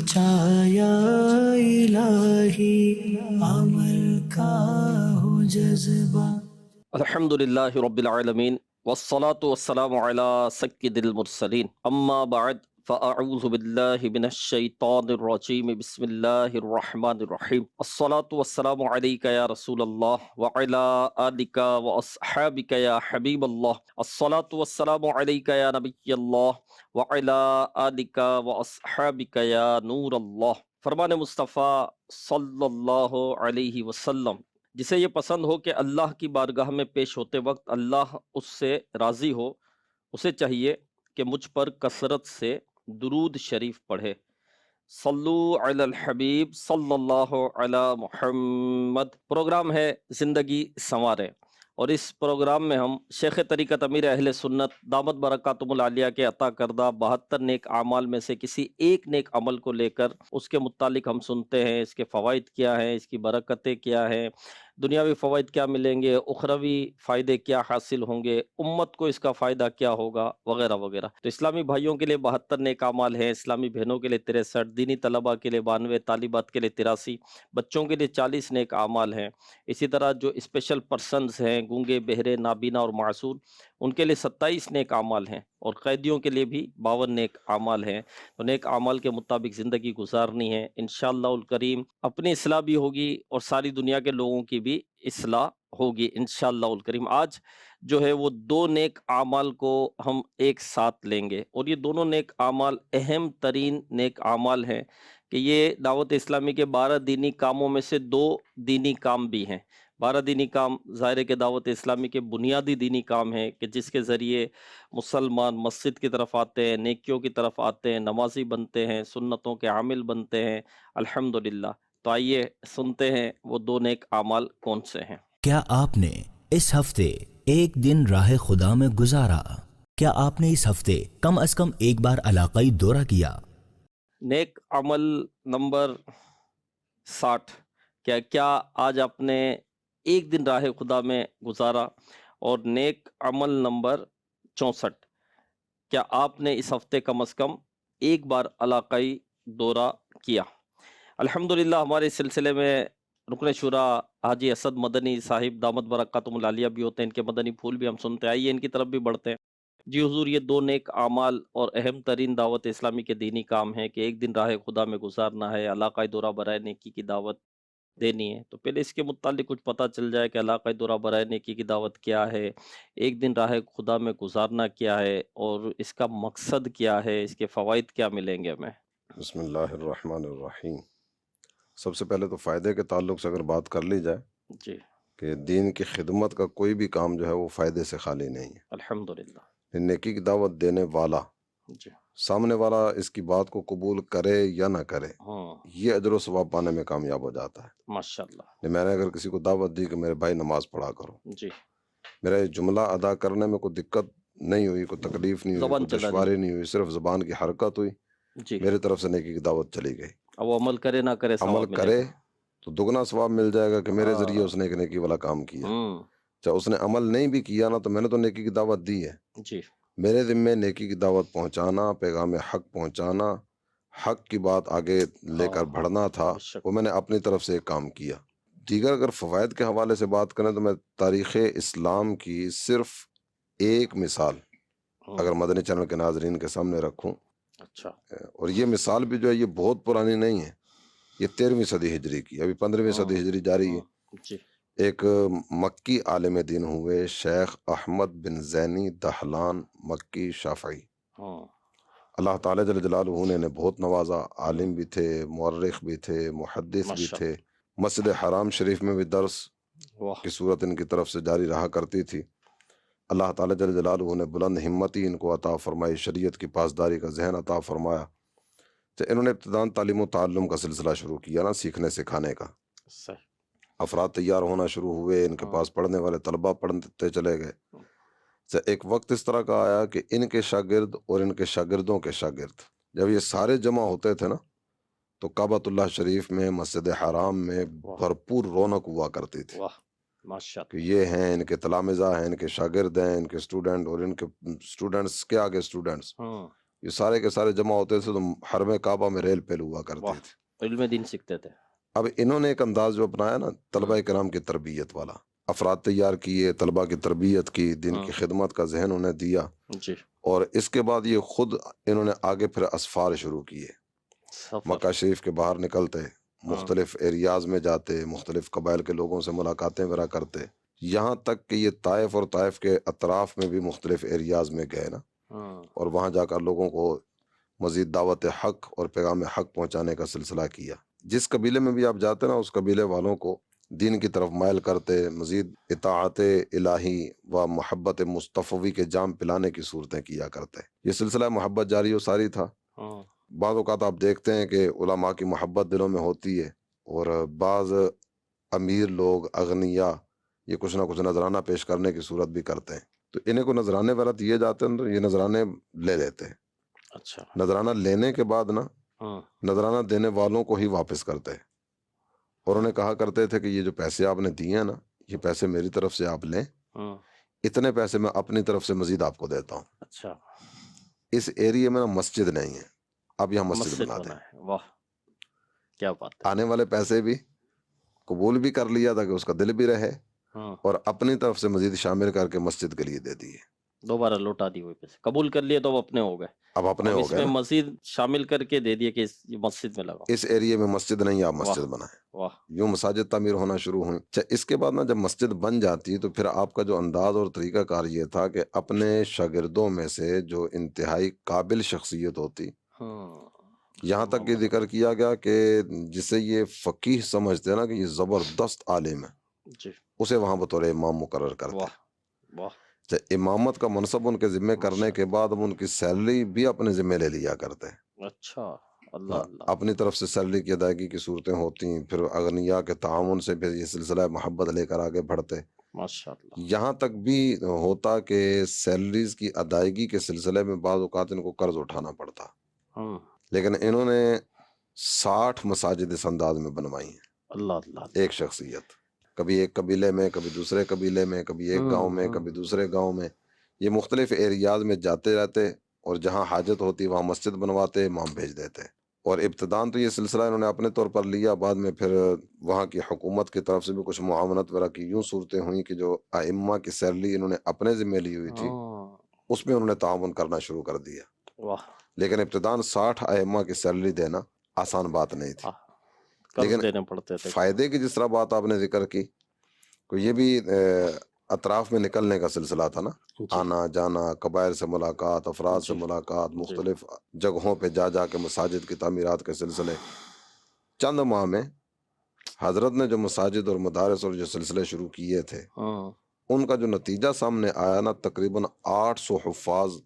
پہنچایا الہی عمل کا ہو جذبہ۔ الحمدللہ رب العالمین والصلاة والسلام علی سید المرسلین اما بعد فاعوذ باللہ من الشیطان الرجیم بسم اللہ الرحمن الرحیم الصلاة والسلام علیک یا رسول اللہ وعلی آلک واصحابک یا حبیب اللہ الصلاة والسلام علیک یا نبی اللہ وعلی آلک واصحابک یا نور اللہ۔ فرمان مصطفیٰ صلی اللہ علیہ وسلم، جسے یہ پسند ہو کہ اللہ کی بارگاہ میں پیش ہوتے وقت اللہ اس سے راضی ہو، اسے چاہیے کہ مجھ پر کثرت سے درود شریف پڑھے۔ صلو علی الحبیب صلی اللہ علی محمد۔ پروگرام ہے زندگی سنوارے، اور اس پروگرام میں ہم شیخ طریقت امیر اہل سنت دامت برکاتہم العالیہ کے عطا کردہ 72 نیک اعمال میں سے کسی ایک نیک عمل کو لے کر اس کے متعلق ہم سنتے ہیں، اس کے فوائد کیا ہیں، اس کی برکتیں کیا ہیں، دنیاوی فوائد کیا ملیں گے، اخروی فائدے کیا حاصل ہوں گے، امت کو اس کا فائدہ کیا ہوگا، وغیرہ وغیرہ۔ تو اسلامی بھائیوں کے لیے 72 نیک اعمال ہیں، اسلامی بہنوں کے لیے 63، دینی طلباء کے لیے 92، طالبات کے لیے 83، بچوں کے لیے 40 نیک اعمال ہیں۔ اسی طرح جو اسپیشل پرسنز ہیں، گونگے، بہرے، نابینا اور معذور، ان کے لیے 27 نیک اعمال ہیں، اور قیدیوں کے لیے بھی 52 نیک اعمال ہیں۔ تو نیک اعمال کے مطابق زندگی گزارنی ہے، انشاءاللہ الکریم اپنی اصلاح بھی ہوگی اور ساری دنیا کے لوگوں کی بھی اصلاح ہوگی انشاءاللہ الکریم۔ آج جو ہے وہ 2 نیک اعمال کو ہم ایک ساتھ لیں گے، اور یہ دونوں نیک اعمال اہم ترین نیک اعمال ہیں کہ یہ دعوت اسلامی کے 12 دینی کاموں میں سے 2 دینی کام بھی ہیں۔ 12 دینی کام ظاہر ہے کہ دعوت اسلامی کے بنیادی دینی کام ہیں کہ جس کے ذریعے مسلمان مسجد کی طرف آتے ہیں، نیکیوں کی طرف آتے ہیں، نمازی بنتے ہیں، سنتوں کے عامل بنتے ہیں، الحمدللہ۔ تو آئیے سنتے ہیں وہ 2 نیک اعمال کون سے ہیں۔ کیا آپ نے اس ہفتے ایک دن راہ خدا میں گزارا؟ کیا آپ نے اس ہفتے کم از کم ایک بار علاقائی دورہ کیا؟ نیک عمل نمبر 60، کیا آج آپ نے ایک دن راہ خدا میں گزارا؟ اور نیک عمل نمبر 64، کیا آپ نے اس ہفتے کم از کم ایک بار علاقائی دورہ کیا؟ الحمدللہ ہمارے اس سلسلے میں رکن شورا حاجی اسد مدنی صاحب دامت برکاتہم العالیہ بھی ہوتے ہیں، ان کے مدنی پھول بھی ہم سنتے ہیں، آئیے ان کی طرف بھی بڑھتے ہیں۔ جی حضور، یہ 2 نیک اعمال اور اہم ترین دعوت اسلامی کے دینی کام ہیں کہ ایک دن راہ خدا میں گزارنا ہے، علاقائی دورہ برائے نیکی کی دعوت دینی ہے۔ تو پہلے اس کے متعلق کچھ پتہ چل جائے کہ علاقائی دورہ برائے نیکی کی دعوت کیا ہے، ایک دن راہ خدا میں گزارنا کیا ہے، اور اس کا مقصد کیا ہے، اس کے فوائد کیا ملیں گے ہمیں۔ بسم اللہ الرحمن الرحیم۔ سب سے پہلے تو فائدے کے تعلق سے اگر بات کر لی جائے جی کہ دین کی خدمت کا کوئی بھی کام جو ہے وہ فائدے سے خالی نہیں ہے۔ الحمدللہ۔ نیکی کی دعوت دینے والا، جی سامنے والا اس کی بات کو قبول کرے یا نہ کرے، ہاں، یہ اجر و ثواب پانے میں کامیاب ہو جاتا ہے۔ ماشاءاللہ۔ میں نے اگر کسی کو دعوت دی کہ میرے بھائی نماز پڑھا کرو، جی، میرا یہ جملہ ادا کرنے میں کوئی دقت نہیں ہوئی، کوئی تکلیف نہیں ہوئی، زبان کوئی چلانی، دشواری نہیں ہوئی، صرف زبان کی حرکت ہوئی، جی، میری طرف سے نیکی کی دعوت چلی گئی۔ اب وہ عمل کرے نہ کرے عمل ثواب ملے کرے گا۔ تو دگنا ثواب مل جائے گا کہ میرے ہاں، ذریعے اس نے ایک نیکی والا کام کیا۔ ہوں، چاہے اس نے عمل نہیں بھی کیا نا، تو میں نے تو نیکی کی دعوت دی ہے۔ جی، میرے ذمے نیکی کی دعوت پہنچانا، پیغام حق پہنچانا، حق کی بات آگے لے کر ہاں، بڑھنا تھا، بے شک، وہ میں نے اپنی طرف سے ایک کام کیا۔ دیگر اگر فوائد کے حوالے سے بات کریں تو میں تاریخ اسلام کی صرف ایک مثال اگر مدنی چینل کے ناظرین کے سامنے رکھوں، اچھا، اور یہ مثال بھی جو ہے یہ بہت پرانی نہیں ہے، یہ 13ویں صدی ہجری کی، ابھی 15ویں صدی ہجری جاری ہے۔ جی، ایک مکی عالم دین ہوئے شیخ احمد بن زینی دہلان مکی شافعی، ہاں، اللہ تعالیٰ جل جلالہ نے انہیں بہت نوازا، عالم بھی تھے، مورخ بھی تھے، محدث بھی ماشاء تھے۔ مسجد حرام شریف میں بھی درس واہ، کی صورت ان کی طرف سے جاری رہا کرتی تھی۔ اللہ تعالیٰ جل جلالہ نے بلند ہمتی ان کو عطا فرمائی، شریعت کی پاسداری کا ذہن عطا فرمایا۔ تو انہوں نے ابتداً تعلیم و تعلم کا سلسلہ شروع کیا نا، سیکھنے سکھانے کا۔ صحیح، افراد تیار ہونا شروع ہوئے، ان کے پاس پڑھنے والے طلبہ پڑھتے چلے گئے۔ تو ایک وقت اس طرح کا آیا کہ ان کے شاگرد اور ان کے شاگردوں کے شاگرد جب یہ سارے جمع ہوتے تھے نا، تو کعبۃ اللہ شریف میں، مسجد حرام میں بھرپور رونق ہوا کرتی تھی واہ، ماشاء کہ یہ ہیں ان کے تلامذہ ہیں، ان کے شاگرد ہیں، ان کے اسٹوڈنٹ، اور ان کے اسٹوڈنٹس کے آگے اسٹوڈنٹس، اللہ، یہ سارے کے سارے جمع ہوتے تھے تو حرم کعبہ میں ریل پیل ہوا کرتی واہ، تھی. علم دین سیکھتے تھے. اب انہوں نے ایک انداز جو اپنایا نا طلبہ کرام کی تربیت والا، افراد تیار کیے، طلبہ کی تربیت کی، دین کی خدمت کا ذہن انہیں دیا، جی. اور اس کے بعد یہ خود انہوں نے آگے پھر اسفار شروع کیے. سفر. مکہ شریف کے باہر نکلتے، مختلف ایریاز میں جاتے، مختلف قبائل کے لوگوں سے ملاقاتیں وغیرہ کرتے، یہاں تک کہ یہ طائف اور طائف کے اطراف میں بھی مختلف ایریاز میں گئے نا، اور وہاں جا کر لوگوں کو مزید دعوت حق اور پیغام حق پہنچانے کا سلسلہ کیا. جس قبیلے میں بھی آپ جاتے نا، اس قبیلے والوں کو دین کی طرف مائل کرتے، مزید اطاعت الہی و محبت مصطفی کے جام پلانے کی صورتیں کیا کرتے. یہ سلسلہ محبت جاری و ساری تھا. بعض اوقات آپ دیکھتے ہیں کہ علماء کی محبت دلوں میں ہوتی ہے، اور بعض امیر لوگ، اغنیا، یہ کچھ نہ کچھ نذرانہ پیش کرنے کی صورت بھی کرتے ہیں، تو انہیں کو نذرانے وغیرہ دیے جاتے ہیں تو یہ نذرانے لے لیتے ہیں. اچھا. نذرانہ لینے کے بعد نا نذرانہ دینے والوں کو ہی واپس کرتے ہیں، اور انہیں کہا کرتے تھے کہ یہ جو پیسے آپ نے دیے ہیں نا، یہ پیسے میری طرف سے آپ لیں، اتنے پیسے میں اپنی طرف سے مزید آپ کو دیتا ہوں. اچھا. اس ایریے میں نا مسجد نہیں ہے، اب یہاں مسجد بنا دیں. بنا ہے. واہ، کیا بات ہے. آنے والے پیسے بھی قبول بھی کر لیا تھا کہ اس کا دل بھی رہے، اور اپنی طرف سے مزید شامل کر کے مسجد کے لیے دے دیے. دوبارہ لوٹا دی ہوئے پیسے قبول کر لیے تو وہ اپنے ہو گئے، اب اپنے ہو اس گئے میں نا. مزید شامل کر کے دے دیے کہ یہ مسجد میں لگاؤ. اس ایریے میں مسجد نہیں، آپ مسجد بنائیں. واہ. یوں مساجد تعمیر ہونا شروع ہوئی. اچھا، اس کے بعد نا جب مسجد بن جاتی تو پھر آپ کا جو انداز اور طریقہ کار یہ تھا کہ اپنے شاگردوں میں سے جو انتہائی قابل شخصیت ہوتی، یہاں تک کہ ذکر کیا گیا کہ جسے یہ فقیہ سمجھتے ہیں نا کہ یہ زبردست عالم ہے، جی. اسے وہاں بطور امام مقرر کرتے. واہ واہ. اچھا، امامت کا منصب ان کے ذمے کرنے کے بعد اب ان کی سیلری بھی اپنے ذمے لے لیا کرتے ہیں. اچھا. اللہ اللہ. اپنی طرف سے سیلری کی ادائیگی کی صورتیں ہوتی ہیں، پھر اغنیا کے تعاون سے پھر یہ سلسلہ محبت لے کر آگے بڑھتے. ماشاء اللہ. یہاں تک بھی ہوتا کہ سیلریز کی ادائیگی کے سلسلے میں بعض اوقات ان کو قرض اٹھانا پڑتا، لیکن انہوں نے 60 مساجد اس انداز میں بنوائی ہیں. اللہ اللہ. ایک شخصیت، کبھی ایک قبیلے میں، کبھی دوسرے قبیلے میں، کبھی ایک گاؤں میں، کبھی دوسرے گاؤں میں، یہ مختلف ایریاز میں جاتے رہتے، اور جہاں حاجت ہوتی وہاں مسجد بنواتے، امام بھیج دیتے. اور ابتدان تو یہ سلسلہ انہوں نے اپنے طور پر لیا، بعد میں پھر وہاں کی حکومت کی طرف سے بھی کچھ معاونت وغیرہ کی یوں صورتیں ہوئیں کہ جو ائمہ کی سیلری انہوں نے اپنے ذمہ لی ہوئی تھی اس میں انہوں نے تعاون کرنا شروع کر دیا. واہ. لیکن ابتدان 60 ائمہ کی سیلری دینا آسان بات نہیں تھی. قرض دینے پڑتے تھے. فائدے کی جس طرح بات آپ نے ذکر کی، تو یہ بھی اطراف میں نکلنے کا سلسلہ تھا نا، آنا جانا، قبائل سے ملاقات، افراد سے ملاقات، مختلف جگہوں پہ جا جا کے مساجد کی تعمیرات کے سلسلے. چند ماہ میں حضرت نے جو مساجد اور مدارس اور جو سلسلے شروع کیے تھے ان کا جو نتیجہ سامنے آیا نا، تقریباً 800 حفاظ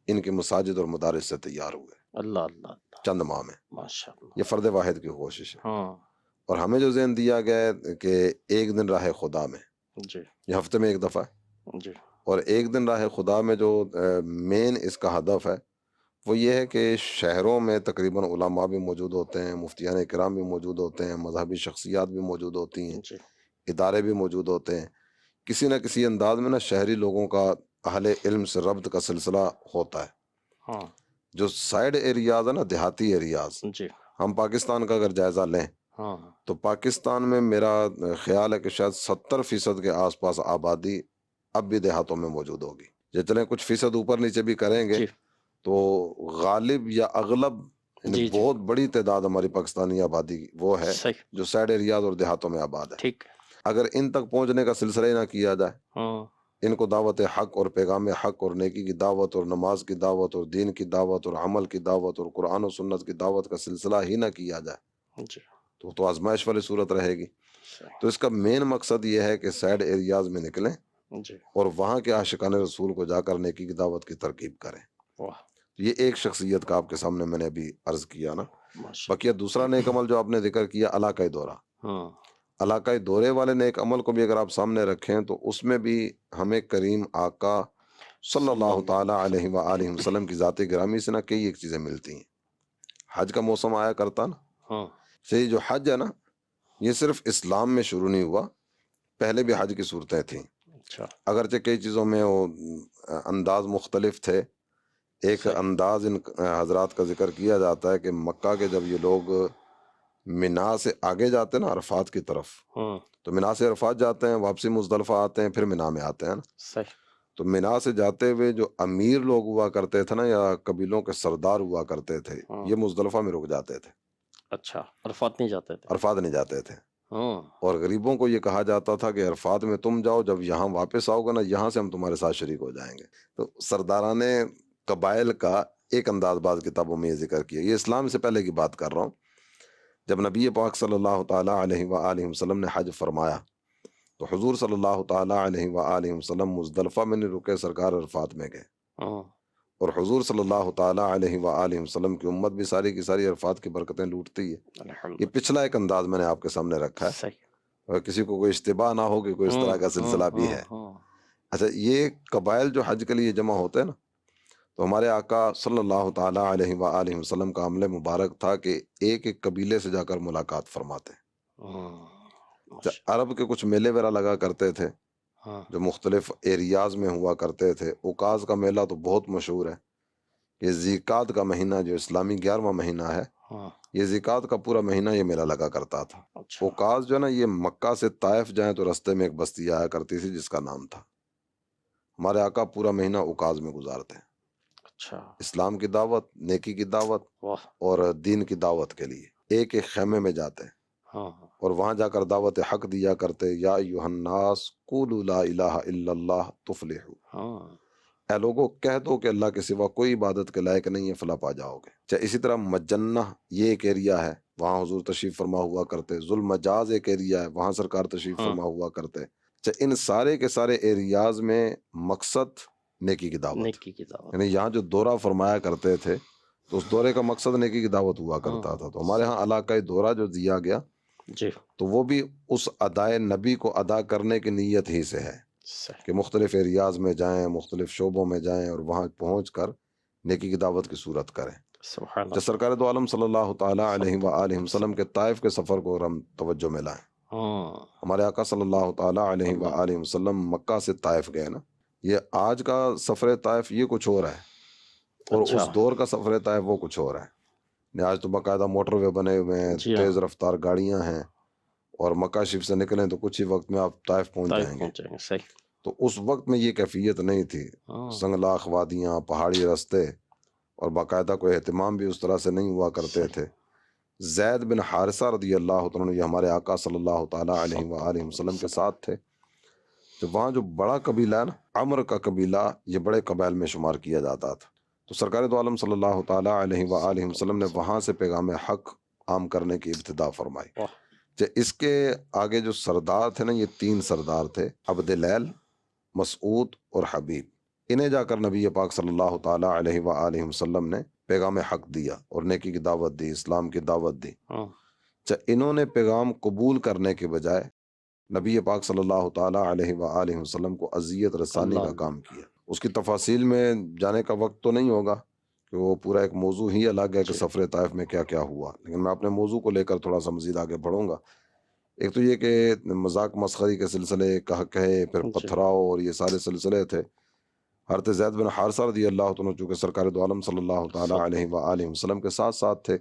ان کی مساجد اور مدارس سے تیار ہوئے. اللہ اللہ. چند ماہ میں. ماشاء اللہ. یہ فرد واحد کی کوشش ہے. اور ہمیں جو ذہن دیا گیا ہے کہ ایک دن راہ خدا میں، جی، یہ ہفتے میں ایک دفعہ ہے، جی، اور ایک دن راہ خدا میں جو مین اس کا ہدف ہے وہ یہ ہے کہ شہروں میں تقریباً علماء بھی موجود ہوتے ہیں، مفتیان کرام بھی موجود ہوتے ہیں، مذہبی شخصیات بھی موجود ہوتی ہیں، ادارے بھی موجود ہوتے ہیں. کسی نہ کسی انداز میں نا شہری لوگوں کا اہل علم سے ربط کا سلسلہ ہوتا ہے. جو سائیڈ ایریاز ہے نا، دیہاتی ایریاز، ہم پاکستان کا اگر جائزہ لیں تو پاکستان میں میرا خیال ہے کہ شاید 70% کے آس پاس آبادی اب بھی دیہاتوں میں موجود ہوگی. جتنے کچھ فیصد اوپر نیچے بھی کریں گے تو غالب یا اغلب بہت بڑی تعداد ہماری پاکستانی آبادی وہ ہے جو سائیڈ ایریاز اور دیہاتوں میں آباد ہے. اگر ان تک پہنچنے کا سلسلہ ہی نہ کیا جائے، ان کو دعوت حق اور پیغام حق اور نیکی کی دعوت اور نماز کی دعوت اور دین کی دعوت اور عمل کی دعوت اور قرآن و سنت کی دعوت کا سلسلہ ہی نہ کیا جائے تو آزمائش والی صورت رہے گی. تو اس کا مین مقصد یہ ہے کہ سائیڈ ایریاز میں نکلیں اور وہاں کے عاشقان رسول کو جا کر نیکی کی دعوت کی ترغیب کریں. یہ ایک شخصیت کا آپ کے سامنے میں نے ابھی عرض کیا نا. بقیہ دوسرا نیک عمل جو آپ نے ذکر کیا، علاقائی دورہ، علاقائی دورے والے نیک عمل کو بھی اگر آپ سامنے رکھیں تو اس میں بھی ہمیں کریم آقا صلی اللہ تعالی علیہ وآلہ وسلم کی ذات گرامی سے نا کئی ایک چیزیں ملتی ہیں. حج کا موسم آیا کرتا نا، یہ جو حج ہے نا یہ صرف اسلام میں شروع نہیں ہوا، پہلے بھی حج کی صورتیں تھیں. اگرچہ کئی چیزوں میں وہ انداز مختلف تھے، ایک صحیح۔ انداز ان حضرات کا ذکر کیا جاتا ہے کہ مکہ کے جب یہ لوگ منا سے آگے جاتے ہیں نا عرفات کی طرف، ہوں، تو منا سے عرفات جاتے ہیں، واپسی مزدلفہ آتے ہیں، پھر منا میں آتے ہیں نا۔ صحیح۔ تو منا سے جاتے ہوئے جو امیر لوگ ہوا کرتے تھے نا، یا قبیلوں کے سردار ہوا کرتے تھے، ہاں، یہ مزدلفہ میں رک جاتے تھے، اچھا، عرفات نہیں جاتے تھے۔ عرفات نہیں جاتے تھے۔ ہوں، اور غریبوں کو یہ کہا جاتا تھا کہ عرفات میں تم جاؤ، جب یہاں واپس آؤ گے نا، یہاں سے ہم تمہارے ساتھ شریک ہو جائیں گے۔ تو سرداران قبائل کا ایک انداز بعض کتابوں میں یہ ذکر کیا، یہ اسلام سے پہلے کی بات کر رہا ہوں۔ جب نبی پاک صلی اللہ تعالیٰ علیہ وآلہ وسلم نے حج فرمایا تو حضور صلی اللہ تعالیٰ علیہ وآلہ وسلم مزدلفہ میں نہیں رکے، سرکار عرفات میں گئے، ہوں، اور حضور صلی اللہ تعالیٰ علیہ وآلہ وسلم کی امت بھی ساری کی ساری عرفات کی برکتیں لوٹتی ہے۔ یہ الحمد پچھلا ایک انداز میں نے آپ کے سامنے رکھا ہے، صحیح۔ اور کسی کو کوئی اشتباہ نہ ہو کہ کوئی اس طرح کا سلسلہ بھی ہے۔ اچھا، یہ قبائل جو حج کے لیے جمع ہوتے ہیں نا، تو ہمارے آقا صلی اللہ تعالیٰ علیہ وآلہ وسلم کا عمل مبارک تھا کہ ایک ایک قبیلے سے جا کر ملاقات فرماتے۔ اچھا، عرب کے کچھ میلے وغیرہ لگا کرتے تھے جو مختلف ایریاز میں ہوا کرتے تھے۔ اوکاز کا میلہ تو بہت مشہور ہے، یہ ذیقعد کا مہینہ جو اسلامی 11واں مہینہ ہے، یہ ذیقعد کا پورا مہینہ یہ میلہ لگا کرتا تھا۔ اچھا، اوکاز جو ہے نا، یہ مکہ سے طائف جائیں تو رستے میں ایک بستی آیا کرتی تھی جس کا نام تھا، ہمارے آقا پورا مہینہ اوکاز میں گزارتے ہیں، اچھا، اسلام کی دعوت، نیکی کی دعوت واہ، اور دین کی دعوت کے لیے ایک ایک خیمے میں جاتے ہیں، ہاں، اور وہاں جا کر دعوت حق دیا کرتے، یا ایھا الناس قولوا لا الہ الا اللہ تفلحوا، ہاں، اے لوگوں کہہ دو کہ اللہ کے سوا کوئی عبادت کے لائق نہیں ہے، فلاح پا جاؤ گے۔ اچھا، اسی طرح مجنہ یہ ایک ایریا ہے، وہاں حضور تشریف فرما ہوا کرتے۔ ذوالمجاز ایک ایریا ہے، وہاں سرکار تشریف فرما ہوا کرتے۔ اچھا، ان سارے کے سارے ایریاز میں مقصد نیکی کی دعوت، نیکی کی دعوت، یعنی یہاں جو دورہ فرمایا کرتے تھے تو اس دورے کا مقصد نیکی کی دعوت ہوا کرتا تھا۔ تو ہمارے ہاں علاقۂ دورہ جو دیا گیا جی، تو وہ بھی اس ادائے نبی کو ادا کرنے کی نیت ہی سے ہے صحیح، کہ مختلف ایریاز میں جائیں، مختلف شعبوں میں جائیں، اور وہاں پہنچ کر نیکی کی دعوت کی صورت کریں۔ سبحان جب اللہ، سرکار دو عالم صلی اللہ تعالیٰ علیہ وآلہ وسلم کے طائف کے سفر کو ہم توجہ میں لائیں، ہمارے آقا صلی اللہ تعالیٰ علیہ وآلہ وسلم مکہ سے طائف گئے نا، یہ آج کا سفر طائف یہ کچھ اور ہے، اور اچھا، اس دور کا سفر طائف وہ کچھ اور ہے۔ آج تو باقاعدہ موٹر وے بنے ہوئے ہیں، جی ہاں، تیز رفتار گاڑیاں ہیں، اور مکہ شریف سے نکلیں تو کچھ ہی وقت میں آپ طائف پہنچ طائف جائیں گے۔ پہنچیں گے، صحیح، تو اس وقت میں یہ کیفیت نہیں تھی، سنگلاخ وادیاں، پہاڑی رستے، اور باقاعدہ کوئی اہتمام بھی اس طرح سے نہیں ہوا کرتے تھے۔ زید بن حارثہ رضی اللہ تعالیٰ عنہ یہ ہمارے آقا صلی اللہ تعالیٰ علیہ وآلہ وسلم کے ساتھ تھے۔ تو وہاں جو بڑا قبیلہ ہے نا، عمر کا قبیلہ، یہ بڑے قبائل میں شمار کیا جاتا تھا۔ تو سرکار دو عالم صلی اللہ تعالیٰ علیہ وآلہ وسلم نے وہاں سے پیغام حق عام کرنے کی ابتدا فرمائی۔ اس کے آگے جو سردار تھے نا، یہ 3 سردار تھے، عبد لیل، مسعود اور حبیب۔ انہیں جا کر نبی پاک صلی اللہ تعالیٰ علیہ وآلہ وسلم نے پیغام حق دیا اور نیکی کی دعوت دی، اسلام کی دعوت دی۔ انہوں نے پیغام قبول کرنے کے بجائے نبی پاک صلی اللہ تعالیٰ علیہ وآلہ وسلم کو اذیت رسانی کا کام کیا۔ اس کی تفاصیل میں جانے کا وقت تو نہیں ہوگا کہ وہ پورا ایک موضوع ہی الگ ہے کہ سفر طائف میں کیا کیا ہوا، لیکن میں اپنے موضوع کو لے کر تھوڑا سا مزید آگے بڑھوں گا۔ ایک تو یہ کہ مذاق مسخری کے سلسلے، کہے پھر پتھراؤ، اور یہ سارے سلسلے تھے۔ حضرت زید بن حارثہ رضی اللہ تعالیٰ چونکہ سرکار دو عالم صلی اللہ تعالیٰ علیہ وآلہ وسلم کے ساتھ ساتھ تھے،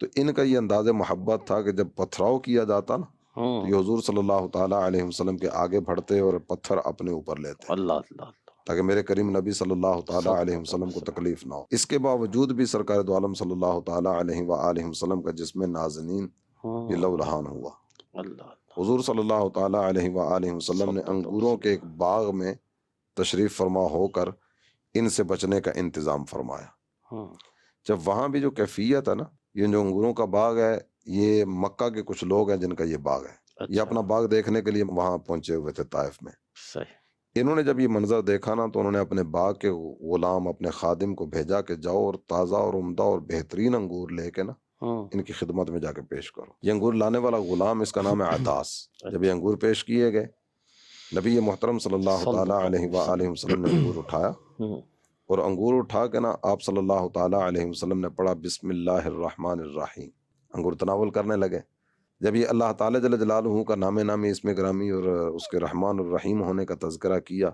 تو ان کا یہ انداز محبت تھا کہ جب پتھراؤ کیا جاتا نا تو یہ حضور صلی اللہ تعالیٰ علیہ وسلم کے آگے بڑھتے اور پتھر اپنے اوپر لیتے، اللہ اللہ، تاکہ میرے کریم نبی صلی اللہ تعالیٰ علیہ وسلم کو تکلیف نہ ہو۔ اس کے باوجود بھی سرکار دو عالم صلی اللہ تعالیٰ علیہ وآلہ وسلم کا جسم نازنین یہ لولہان ہوا۔ اللہ، حضور صلی اللہ تعالیٰ علیہ وآلہ وسلم نے انگوروں کے ایک باغ میں تشریف فرما ہو کر ان سے بچنے کا انتظام فرمایا۔ جب وہاں بھی جو کیفیت ہے نا، یہ جو انگوروں کا باغ ہے، یہ مکہ کے کچھ لوگ ہیں جن کا یہ باغ ہے، یہ اپنا باغ دیکھنے کے لیے وہاں پہنچے ہوئے تھے طائف میں۔ صحیح، انہوں نے جب یہ منظر دیکھا نا تو انہوں نے اپنے باغ کے غلام، اپنے خادم کو بھیجا کہ جاؤ اور تازہ اور عمدہ اور بہترین انگور لے کے نا ان کی خدمت میں جا کے پیش کرو۔ یہ انگور لانے والا غلام، اس کا نام ہے عطاس۔ جب یہ انگور پیش کیے گئے، نبی محترم صلی اللہ تعالیٰ علیہ وآلہ وسلم نے انگور اٹھایا، اور انگور اٹھا کے نا آپ صلی اللہ تعالیٰ علیہ وسلم نے پڑھا بسم اللہ الرحمن الرحیم، انگور تناول کرنے لگے۔ جب یہ اللہ تعالیٰ جل جلالہ کا نام نامی، اسم گرامی اور اس کے رحمان الرحیم ہونے کا تذکرہ کیا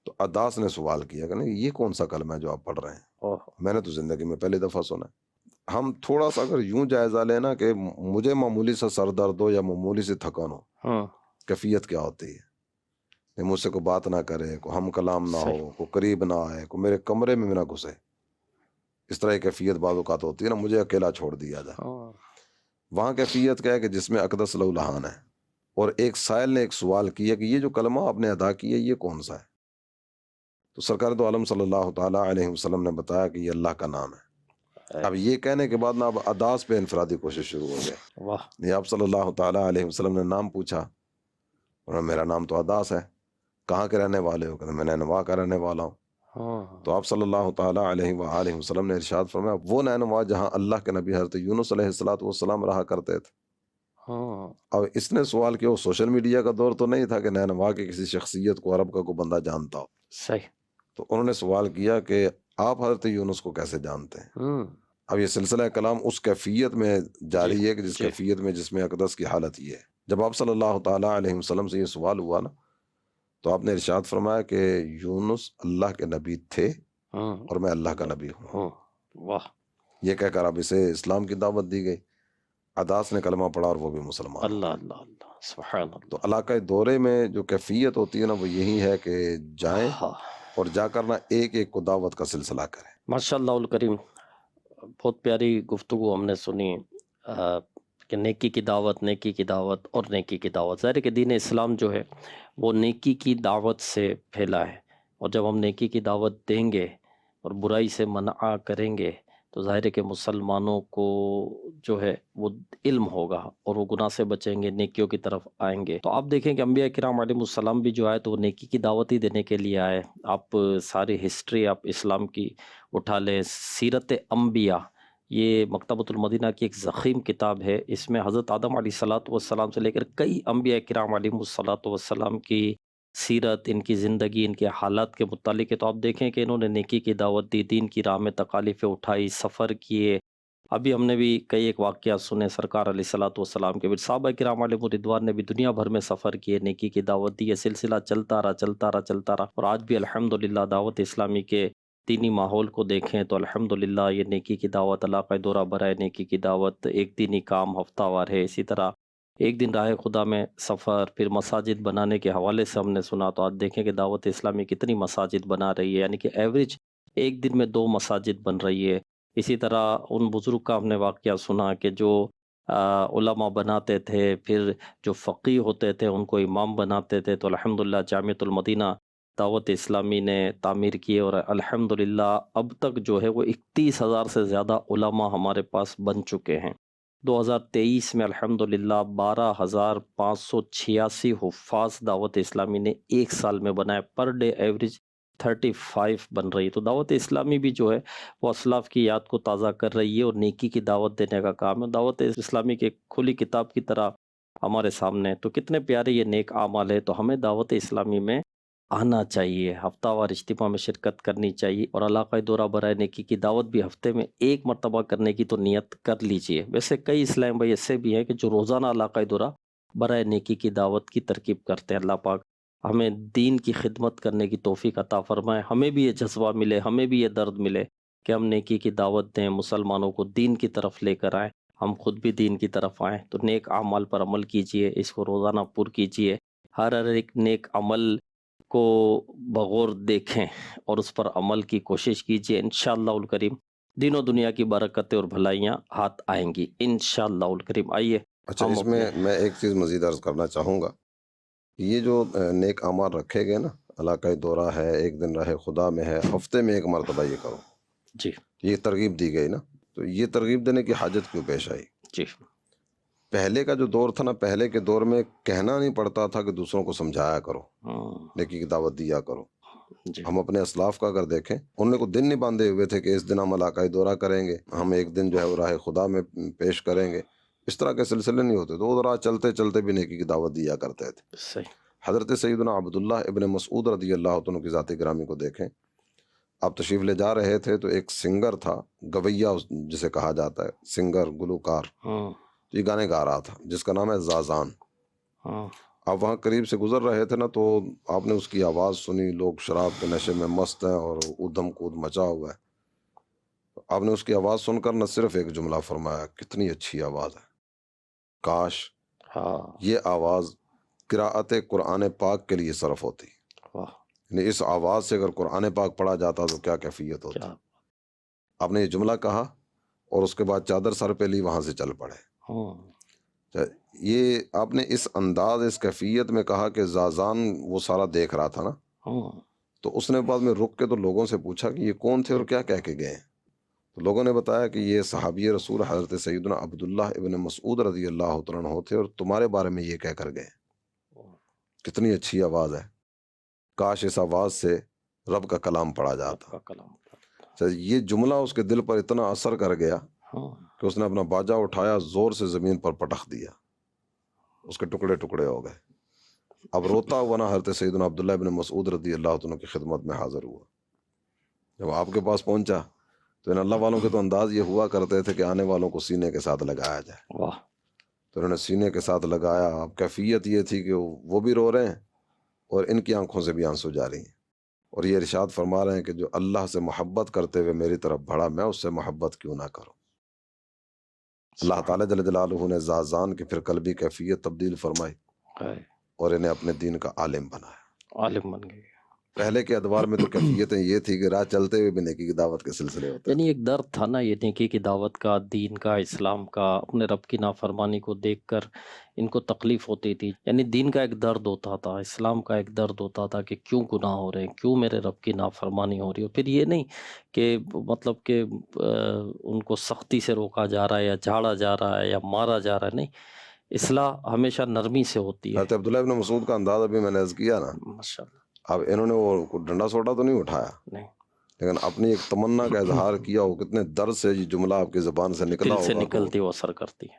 تو عداس نے سوال کیا کہ نہیں یہ کون سا کلمہ ہے جو آپ پڑھ رہے ہیں؟ اوہ، میں نے تو زندگی میں پہلی دفعہ سنا ہے۔ ہم تھوڑا سا اگر یوں جائزہ لینا کہ مجھے معمولی سا سر درد ہو یا معمولی سی تھکان ہو، ہاں، کیفیت کیا ہوتی ہے کہ مجھ سے کوئی بات نہ کرے، کوئی ہم کلام نہ صحیح۔ ہو، کوئی قریب نہ آئے، کوئی میرے کمرے میں نہ گھسے، اس طرح کی کیفیت بعض اوقات ہوتی ہے نا، مجھے اکیلا چھوڑ دیا جائے۔ ہاں، وہاں کیفیت کیا ہے کہ جس میں اقدس لہو لہان ہے، اور ایک سائل نے ایک سوال کیا کہ یہ جو کلمہ آپ نے ادا کیا یہ کون سا ہے؟ تو سرکار دو عالم صلی اللہ تعالیٰ علیہ وسلم نے بتایا کہ یہ اللہ کا نام ہے۔ اب یہ کہنے کے بعد نا اب اداس پہ انفرادی کوشش شروع ہو گئے۔ واہ، یہ آپ صلی اللہ تعالیٰ علیہ وسلم نے نام پوچھا، اور میرا نام تو اداس ہے، کہاں کے رہنے والے ہو؟ کہتے میں نینوا کا رہنے والا ہوں۔ ہاں، تو آپ صلی اللہ تعالیٰ علیہ وآلہ وسلم نے ارشاد فرمایا وہ نینوا جہاں اللہ کے نبی حضرت یونس علیہ السلام رہا کرتے تھے۔ ہاں، اب اس نے سوال کیا، وہ سوشل میڈیا کا دور تو نہیں تھا کہ نینوا کی کسی شخصیت کو عرب کا کوئی بندہ جانتا ہو، صحیح۔ تو انہوں نے سوال کیا کہ آپ حضرت یونس کو کیسے جانتے ہیں؟ ہوں، اب یہ سلسلہ کلام اس کیفیت میں جاری جی، ہے کہ جس جی۔ کیفیت میں جس میں اقدس کی حالت یہ ہے۔ جب آپ صلی اللہ تعالیٰ علیہ وسلم سے یہ سوال ہوا نا تو آپ نے ارشاد فرمایا کہ یونس اللہ کے نبی تھے ہاں، اور میں اللہ کا نبی ہوں۔ ہاں، واہ، یہ کہہ کر اب اسے اسلام کی دعوت دی گئی۔ عداس نے کلمہ پڑھا اور وہ بھی مسلمان ہو۔ اللہ اللہ اللہ، سبحان تو اللہ۔ علاقۂ دورے میں جو کیفیت ہوتی ہے نا وہ یہی ہے کہ جائیں ہاں، اور جا کر نا ایک ایک کو دعوت کا سلسلہ کریں۔ ماشاء اللہ الکریم، بہت پیاری گفتگو ہم نے سنی کہ نیکی کی دعوت، نیکی کی دعوت اور نیکی کی دعوت۔ ظاہر ہے کہ دین اسلام جو ہے وہ نیکی کی دعوت سے پھیلا ہے، اور جب ہم نیکی کی دعوت دیں گے اور برائی سے منع کریں گے تو ظاہر ہے کہ مسلمانوں کو جو ہے وہ علم ہوگا اور وہ گناہ سے بچیں گے، نیکیوں کی طرف آئیں گے۔ تو آپ دیکھیں کہ انبیاء کرام علیہ السلام بھی جو آئے تو وہ نیکی کی دعوت ہی دینے کے لیے آئے۔ آپ ساری ہسٹری آپ اسلام کی اٹھا لیں، سیرت انبیاء، یہ مکتبۃ المدینہ کی ایک ضخیم کتاب ہے۔ اس میں حضرت آدم علیہ السلام سے لے کر کئی انبیاء کرام علیہ السلام کی سیرت، ان کی زندگی، ان کے حالات کے متعلق ہے۔ تو آپ دیکھیں کہ انہوں نے نیکی کی دعوت دی، دین کی راہ میں تکالیفیں اٹھائی، سفر کیے۔ ابھی ہم نے بھی کئی ایک واقعات سنے سرکار علیہ السلام کے، پھر صحابہ کرام علیہ رضوان نے بھی دنیا بھر میں سفر کیے، نیکی کی دعوت دی۔ یہ سلسلہ چلتا رہا اور آج بھی الحمدللہ دعوت اسلامی کے دینی ماحول کو دیکھیں تو الحمدللہ یہ نیکی کی دعوت، علاقہ دورہ برائے نیکی کی دعوت، ایک دینی کام ہفتہ وار ہے۔ اسی طرح ایک دن راہ خدا میں سفر، پھر مساجد بنانے کے حوالے سے ہم نے سنا، تو آج دیکھیں کہ دعوت اسلامی کتنی مساجد بنا رہی ہے، یعنی کہ ایوریج ایک دن میں 2 مساجد بن رہی ہے۔ اسی طرح ان بزرگ کا ہم نے واقعہ سنا کہ جو علماء بناتے تھے، پھر جو فقیہ ہوتے تھے ان کو امام بناتے تھے، تو الحمدللہ جامعۃ المدینہ دعوت اسلامی نے تعمیر کی، اور الحمدللہ اب تک جو ہے وہ 31,000 سے زیادہ علماء ہمارے پاس بن چکے ہیں۔ 2023 میں الحمدللہ 12,586 حفاظ دعوت اسلامی نے ایک سال میں بنائے، پر ڈے ایوریج 35 بن رہی ہے۔ تو دعوت اسلامی بھی جو ہے وہ اسلاف کی یاد کو تازہ کر رہی ہے اور نیکی کی دعوت دینے کا کام ہے۔ دعوت اسلامی کے کھلی کتاب کی طرح ہمارے سامنے، تو کتنے پیارے یہ نیک اعمال ہے۔ تو ہمیں دعوت اسلامی میں آنا چاہیے، ہفتہ وار اجتماع میں شرکت کرنی چاہیے، اور علاقہ دورہ برائے نیکی کی دعوت بھی ہفتے میں ایک مرتبہ کرنے کی تو نیت کر لیجئے۔ ویسے کئی اسلام بھائی ایسے بھی ہیں کہ جو روزانہ علاقہ دورہ برائے نیکی کی دعوت کی ترکیب کرتے ہیں۔ اللہ پاک ہمیں دین کی خدمت کرنے کی توفیق عطا فرمائے، ہمیں بھی یہ جذبہ ملے، ہمیں بھی یہ درد ملے کہ ہم نیکی کی دعوت دیں، مسلمانوں کو دین کی طرف لے کر آئیں، ہم خود بھی دین کی طرف آئیں۔ تو نیک اعمال پر عمل کیجئے، اس کو روزانہ پور کیجئے، ہر ایک نیک عمل کو بغور دیکھیں اور اس پر عمل کی کوشش کیجئے۔ انشاءاللہ الکریم دین و دنیا کی برکتیں اور بھلائیاں ہاتھ آئیں گی انشاءاللہ الکریم۔ آئیے اچھا، ہم اس میں اپنے میں ایک چیز مزید عرض کرنا چاہوں گا، یہ جو نیک اعمال رکھے گئے نا، علاقہ دورہ ہے، ایک دن راہ خدا میں ہے، ہفتے میں ایک مرتبہ یہ کرو، جی یہ ترغیب دی گئی نا، تو یہ ترغیب دینے کی حاجت کیوں پیش آئی؟ جی پہلے کا جو دور تھا نا، پہلے کے دور میں کہنا نہیں پڑتا تھا کہ دوسروں کو سمجھایا کرو، نیکی کی دعوت دیا کرو۔ جی ہم اپنے اسلاف کا اگر دیکھیں، انہوں نے کوئی دن نہیں باندھے ہوئے تھے کہ اس دن ہم علاقہ دورہ کریں گے، ہم ایک دن جو ہے وہ راہ خدا میں پیش کریں گے، اس طرح کے سلسلے نہیں ہوتے، تو راہ چلتے چلتے بھی نیکی کی دعوت دیا کرتے تھے۔ صحیح۔ حضرت سیدنا عبداللہ ابن مسعود رضی اللہ عنہ کی ذات گرامی کو دیکھیں، آپ تشریف لے جا رہے تھے تو ایک سنگر تھا، گویا جسے کہا جاتا ہے، سنگر، گلوکار، ہاں یہ گانے گا رہا تھا جس کا نام ہے زازان۔ ہاں آپ وہاں قریب سے گزر رہے تھے نا تو آپ نے اس کی آواز سنی، لوگ شراب کے نشے میں مست ہیں اور ادھم کود مچا ہوا ہے. آپ نے اس کی آواز سن کر نہ صرف ایک جملہ فرمایا، کتنی اچھی آواز ہے، کاش ہاں یہ آواز قراءت قرآن پاک کے لیے صرف ہوتی. واہ یعنی اس آواز سے اگر قرآن پاک پڑھا جاتا تو کیا کیفیت ہوتی. کیا آپ نے یہ جملہ کہا اور اس کے بعد چادر سر پہ لی، وہاں سے چل پڑے. یہ آپ نے اس انداز، اس کیفیت میں کہا کہ زازان وہ سارا دیکھ رہا تھا نا، تو اس نے بعد میں رک کے تو لوگوں سے پوچھا کہ یہ کون تھے اور کیا کہہ کے گئے. تو لوگوں نے بتایا کہ یہ صحابی رسول حضرت سیدنا عبداللہ ابن مسعود رضی اللہ تعالیٰ عنہ تھے اور تمہارے بارے میں یہ کہہ کر گئے. کتنی اچھی آواز ہے، کاش اس آواز سے رب کا کلام پڑھا جاتا. یہ جملہ اس کے دل پر اتنا اثر کر گیا کہ اس نے اپنا باجا اٹھایا، زور سے زمین پر پٹخ دیا، اس کے ٹکڑے ٹکڑے ہو گئے. اب روتا ہوا نا حضرت سیدنا عبداللہ ابن مسعود رضی اللہ عنہ کی خدمت میں حاضر ہوا. جب آپ کے پاس پہنچا تو ان اللہ والوں کے تو انداز یہ ہوا کرتے تھے کہ آنے والوں کو سینے کے ساتھ لگایا جائے. تو انہوں نے سینے کے ساتھ لگایا. اب کیفیت یہ تھی کہ وہ بھی رو رہے ہیں اور ان کی آنکھوں سے بھی آنسو جاری ہیں، اور یہ ارشاد فرما رہے ہیں کہ جو اللہ سے محبت کرتے ہوئے میری طرف بڑھا، میں اس سے محبت کیوں نہ کروں. اللہ تعالیٰ جل جلالہ نے زازان کی پھر قلبی کیفیت تبدیل فرمائی اور انہیں اپنے دین کا عالم بنایا. عالم بن گئے. پہلے کے ادوار میں تو کیفیتیں یہ تھی کہ راہ چلتے ہوئے بھی نیکی کی دعوت کے سلسلے ہوتے. یعنی ایک درد تھا نا یہ نیکی کی دعوت کا، دین کا، اسلام کا. اپنے رب کی نافرمانی کو دیکھ کر ان کو تکلیف ہوتی تھی. یعنی دین کا ایک درد ہوتا تھا، اسلام کا ایک درد ہوتا تھا کہ کیوں گناہ ہو رہے ہیں، کیوں میرے رب کی نافرمانی ہو رہی ہے. پھر یہ نہیں کہ مطلب کہ ان کو سختی سے روکا جا رہا ہے یا جھاڑا جا رہا ہے یا مارا جا رہا ہے. نہیں، اصلاح ہمیشہ نرمی سے ہوتی ہے. حضرت عبداللہ ابن مسعود کا انداز ابھی میں نے عرض کیا نا، ماشاءاللہ. اب انہوں نے وہ ڈنڈا سوٹا تو نہیں اٹھایا، نہیں، لیکن اپنی ایک تمنا کا اظہار کیا. وہ کتنے درد سے یہ جملہ آپ کی زبان سے نکلا دل سے ہوگا. نکلتی وہ اثر کرتی ہے.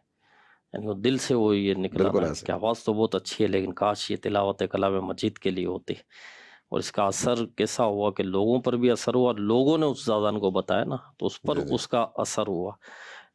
یعنی وہ دل سے وہ یہ نکلا بالکل نا ایسے. کہ آواز تو بہت اچھی ہے لیکن کاش یہ تلاوت کلام مجید کے لیے ہوتی. اور اس کا اثر کیسا ہوا کہ لوگوں پر بھی اثر ہوا، لوگوں نے اس زازان کو بتایا نا تو اس پر اس کا اثر ہوا.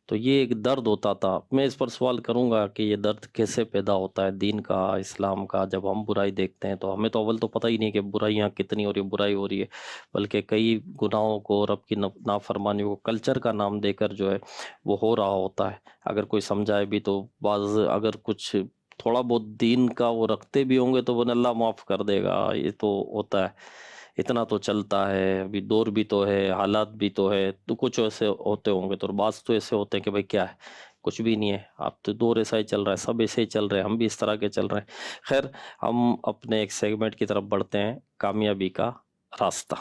تو یہ ایک درد ہوتا تھا. میں اس پر سوال کروں گا کہ یہ درد کیسے پیدا ہوتا ہے دین کا، اسلام کا. جب ہم برائی دیکھتے ہیں تو ہمیں تو اول تو پتہ ہی نہیں کہ برائیاں کتنی ہو رہی ہیں، برائی ہو رہی ہے، بلکہ کئی گناہوں کو، رب کی نافرمانیوں کو کلچر کا نام دے کر جو ہے وہ ہو رہا ہوتا ہے. اگر کوئی سمجھائے بھی تو بعض اگر کچھ تھوڑا بہت دین کا وہ رکھتے بھی ہوں گے تو وہ اللہ معاف کر دے گا. یہ تو ہوتا ہے، اتنا تو چلتا ہے. ابھی دور بھی تو ہے، حالات بھی تو ہے، تو کچھ ایسے ہوتے ہوں گے. تو بعض تو ایسے ہوتے ہیں کہ بھائی کیا ہے، کچھ بھی نہیں ہے، آپ تو دور ایسا ہی چل رہا ہے، سب ایسے ہی چل رہے ہیں، ہم بھی اس طرح کے چل رہے ہیں. خیر، ہم اپنے ایک سیگمنٹ کی طرف بڑھتے ہیں، کامیابی کا راستہ.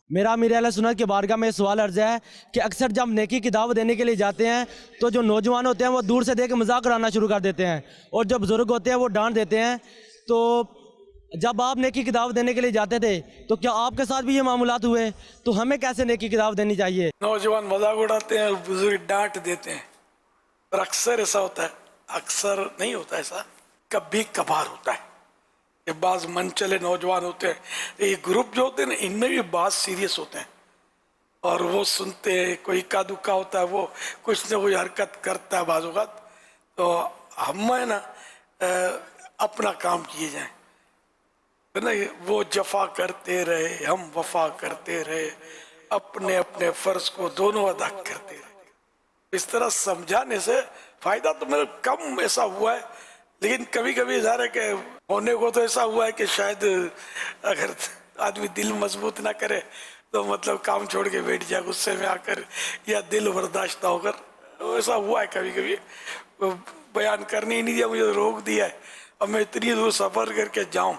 میرا امیر اہل سنت کی بارگاہ میں سوال عرض ہے کہ اکثر جب نیکی کی دعوت دینے کے لیے جاتے ہیں تو جو نوجوان ہوتے ہیں وہ دور سے دیکھ کے مذاق کرانا شروع کر دیتے ہیں، اور جو بزرگ ہوتے ہیں وہ ڈانٹ دیتے ہیں. تو جب آپ نیکی کی دعوت دینے کے لیے جاتے تھے تو کیا آپ کے ساتھ بھی یہ معاملات ہوئے؟ تو ہمیں کیسے نیکی کی دعوت دینی چاہیے؟ نوجوان مذاق اڑاتے ہیں اور بزرگ ڈانٹ دیتے ہیں، اور اکثر ایسا ہوتا ہے، اکثر نہیں ہوتا ایسا، کبھی کبھار ہوتا ہے. یہ بعض من چلے نوجوان ہوتے ہیں، یہ گروپ جو ہوتے ہیں نا، ان میں بھی بعض سیریس ہوتے ہیں اور وہ سنتے ہیں. کوئی کا دکا ہوتا ہے، وہ کچھ نہ کوئی حرکت کرتا ہے بعض اوقات. تو ہم ہے نا اپنا کام کیے جائیں، وہ جفا کرتے رہے، ہم وفا کرتے رہے، اپنے اپنے فرض کو دونوں ادا کرتے رہے. اس طرح سمجھانے سے فائدہ تو میرے کم ایسا ہوا ہے، لیکن کبھی کبھی ظاہر ہے کہ ہونے کو تو ایسا ہوا ہے کہ شاید اگر آدمی دل مضبوط نہ کرے تو مطلب کام چھوڑ کے بیٹھ جائے غصے میں آ کر، یا دل برداشتہ ہو کر. ایسا ہوا ہے کبھی کبھی، بیان کرنے ہی نہیں دیا، مجھے روک دیا ہے. اور میں اتنی دور سفر کر کے جاؤں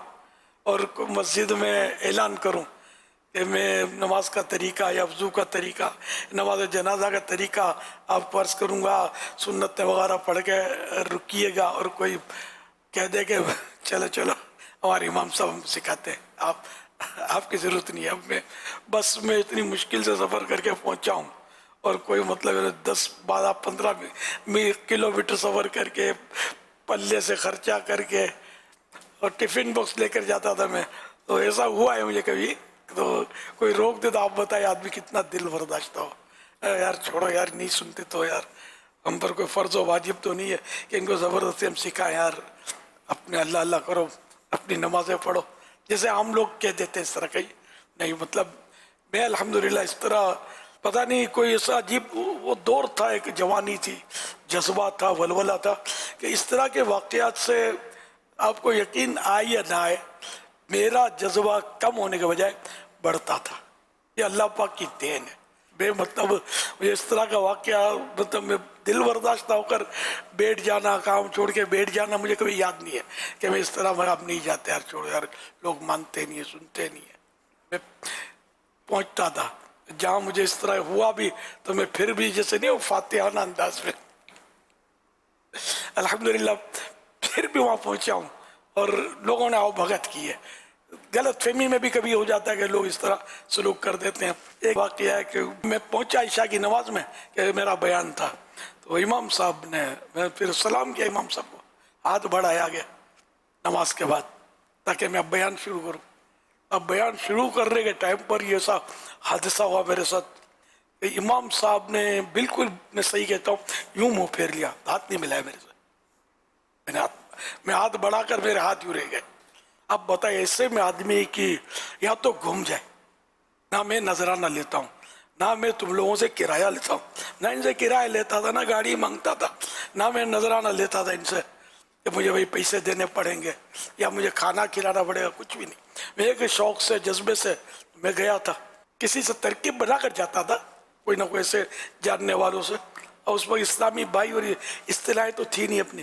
اور مسجد میں اعلان کروں کہ میں نماز کا طریقہ یا وضو کا طریقہ، نماز جنازہ کا طریقہ آپ فرض کروں گا، سنتیں وغیرہ پڑھ کے رکیے گا، اور کوئی کہہ دے کہ چلو چلو ہمارے امام صاحب ہم سکھاتے ہیں، آپ کی ضرورت نہیں ہے. اب میں بس میں اتنی مشکل سے سفر کر کے پہنچا ہوں، اور کوئی مطلب 10 12 15 کلومیٹر سفر کر کے پلے سے خرچہ کر کے اور ٹفن باکس لے کر جاتا تھا میں. تو ایسا ہوا ہے مجھے کبھی، تو کوئی روک دے تو آپ بتائیں آدمی کتنا دل برداشتہ ہو. یار چھوڑو یار، نہیں سنتے تو یار ہم پر کوئی فرض و واجب تو نہیں ہے کہ ان کو زبردستی ہم سکھائیں. یار اپنے اللہ اللہ کرو، اپنی نمازیں پڑھو، جیسے عام لوگ کہہ دیتے ہیں اس طرح کا ہی نہیں. مطلب میں الحمدللہ اس طرح پتہ نہیں کوئی ایسا عجیب وہ دور تھا، ایک جوانی تھی، جذبہ تھا، ولولہ تھا، کہ اس طرح کے واقعات سے آپ کو یقین آئے یا نہ آئے میرا جذبہ کم ہونے کے بجائے بڑھتا تھا. یہ اللہ پاک کی دین ہے. بے مطلب اس طرح کا واقعہ مطلب میں دل برداشت ہو کر بیٹھ جانا، کام چھوڑ کے بیٹھ جانا، مجھے کبھی یاد نہیں ہے کہ میں اس طرح میں اب نہیں جاتے یار، چھوڑو یار، لوگ مانتے نہیں ہیں، سنتے نہیں ہیں. میں پہنچتا تھا جہاں مجھے اس طرح ہوا بھی تو میں پھر بھی جیسے نہیں وہ فاتحانہ انداز میں الحمدللہ پھر بھی وہاں پہنچا ہوں، اور لوگوں نے آؤ بھگت کی ہے. غلط فہمی میں بھی کبھی ہو جاتا ہے کہ لوگ اس طرح سلوک کر دیتے ہیں. ایک واقعہ ہے کہ میں پہنچا عشاء کی نماز میں کہ میرا بیان تھا، تو امام صاحب نے، میں پھر سلام کیا امام صاحب کو، ہاتھ بڑھایا گیا نماز کے بعد تاکہ میں اب بیان شروع کروں. اب بیان شروع کرنے کے ٹائم پر یہ ایسا حادثہ ہوا میرے ساتھ کہ امام صاحب نے بالکل، میں صحیح کہتا ہوں، یوں منہ پھیر لیا، ہاتھ نہیں ملایا میرے سے. میں ہاتھ بڑھا کر میرے ہاتھ یوں رہ گئے. اب بتائیں ایسے میں آدمی کی یا تو گھوم جائے، نہ میں نذرانہ لیتا ہوں، نہ میں تم لوگوں سے کرایہ لیتا ہوں، نہ ان سے کرایہ لیتا تھا، نہ گاڑی مانگتا تھا، نہ میں نذرانہ لیتا تھا ان سے کہ مجھے بھائی پیسے دینے پڑیں گے یا مجھے کھانا کھلانا پڑے گا، کچھ بھی نہیں. میں ایک شوق سے، جذبے سے میں گیا تھا، کسی سے ترکیب بنا کر جاتا تھا، کوئی نہ کوئی ایسے جاننے والوں سے. اور اس وقت اسلامی بھائی اور اصطلاحیں تو تھی نہیں اپنی.